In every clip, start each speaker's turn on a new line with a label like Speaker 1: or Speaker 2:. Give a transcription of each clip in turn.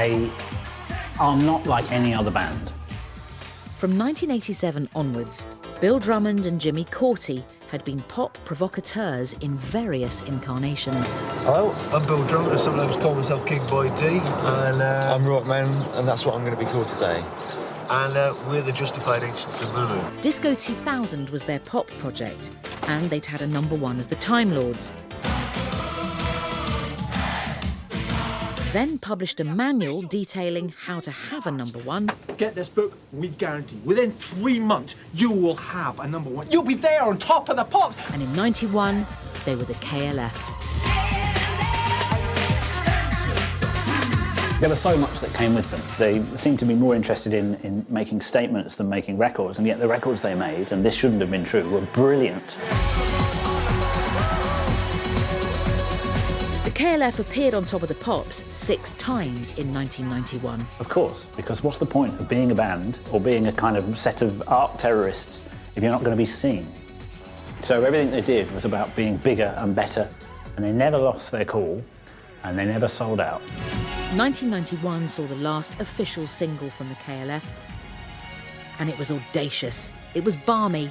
Speaker 1: They are not like any other band.
Speaker 2: From 1987 onwards, Bill Drummond and Jimmy Cauty had been pop provocateurs in various incarnations.
Speaker 3: Hello, I'm Bill Drummond. I sometimes call myself King Boy D. And
Speaker 4: I'm Rockman, and that's what I'm going to be called today.
Speaker 3: And we're the Justified Ancients of Moo.
Speaker 2: Disco 2000 was their pop project, and they'd had a #1 as the Time Lords. Then published a manual detailing how to have a #1.
Speaker 5: Get this book, we guarantee. Within 3 months, you will have a #1. You'll be there on top of the pops.
Speaker 2: And in '91, they were the KLF.
Speaker 1: There was so much that came with them. They seemed to be more interested in making statements than making records, and yet the records they made, and this shouldn't have been true, were brilliant.
Speaker 2: The KLF appeared on Top of the Pops 6 times in 1991.
Speaker 1: Of course, because what's the point of being a band or being a kind of set of art terrorists if you're not going to be seen? So everything they did was about being bigger and better, and they never lost their cool, and they never sold out.
Speaker 2: 1991 saw the last official single from the KLF, and it was audacious, it was balmy,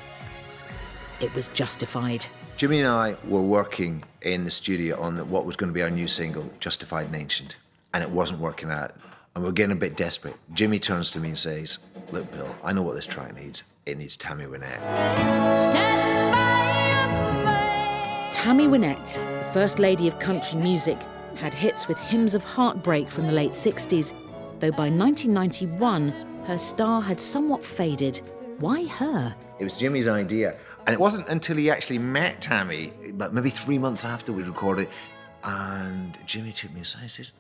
Speaker 2: it was justified.
Speaker 3: Jimmy and I were working in the studio on what was going to be our new single, Justified and Ancient, and it wasn't working out, and we were getting a bit desperate. Jimmy turns to me and says, "Look, Bill, I know what this track needs. It needs Tammy Wynette."
Speaker 2: Tammy Wynette, the first lady of country music, had hits with hymns of heartbreak from the late 60s, though by 1991, her star had somewhat faded. Why her?
Speaker 3: It was Jimmy's idea, and it wasn't until he actually met Tammy, but maybe 3 months after we recorded, and Jimmy took me aside and says,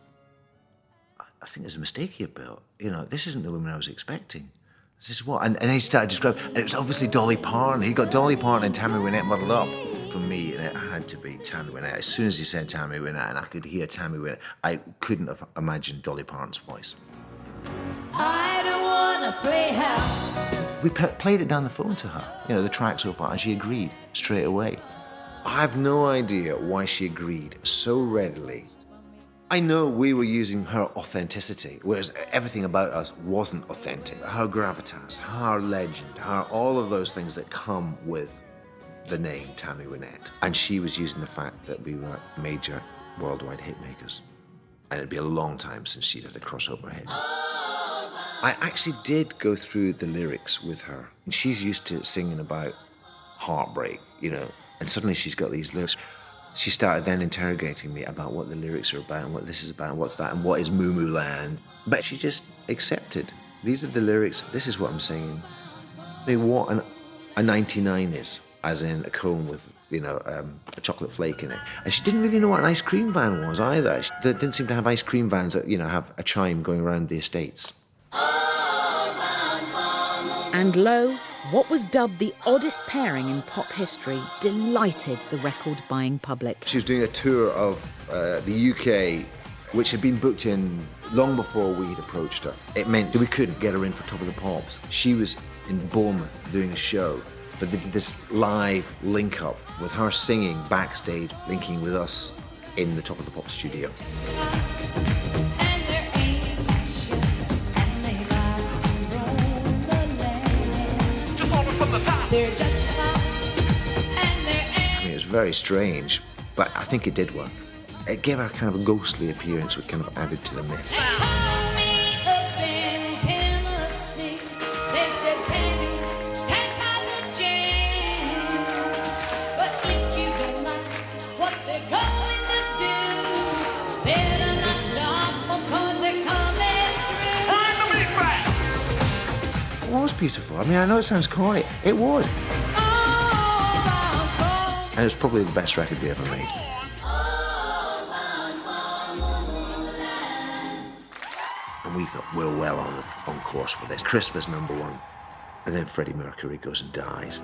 Speaker 3: "I think there's a mistake here, Bill. You know, this isn't the woman I was expecting." I says, "What?" And he started describing, and it was obviously Dolly Parton. He got Dolly Parton and Tammy Wynette muddled up. For me, and it had to be Tammy Wynette. As soon as he said Tammy Wynette, and I could hear Tammy Wynette, I couldn't have imagined Dolly Parton's voice.
Speaker 6: I don't wanna play house.
Speaker 3: We played it down the phone to her, you know, the track so far, and she agreed straight away. I have no idea why she agreed so readily. I know we were using her authenticity, whereas everything about us wasn't authentic. Her gravitas, her legend, all of those things that come with the name Tammy Wynette. And she was using the fact that we were major worldwide hit makers. And it'd be a long time since she'd had a crossover hit. I actually did go through the lyrics with her. And she's used to singing about heartbreak, you know, and suddenly she's got these lyrics. She started then interrogating me about what the lyrics are about and what this is about and what's that and what is Moo Moo Land. But she just accepted. These are the lyrics, this is what I'm singing. I mean, what a 99 is. As in a cone with, you know, a chocolate flake in it. And she didn't really know what an ice cream van was either. They didn't seem to have ice cream vans that, you know, have a chime going around the estates.
Speaker 2: And lo, what was dubbed the oddest pairing in pop history delighted the record-buying public.
Speaker 3: She was doing a tour of the UK, which had been booked in long before we'd approached her. It meant that we couldn't get her in for Top of the Pops. She was in Bournemouth doing a show. But they did this live link-up with her singing backstage, linking with us in the Top of the Pop studio. I mean, it was very strange, but I think it did work. It gave her kind of a ghostly appearance, which kind of added to the myth. It was beautiful. I mean, I know it sounds corny. It was. And it was probably the best record we ever made. And we thought, we're well on course for this. Christmas #1. And then Freddie Mercury goes and dies.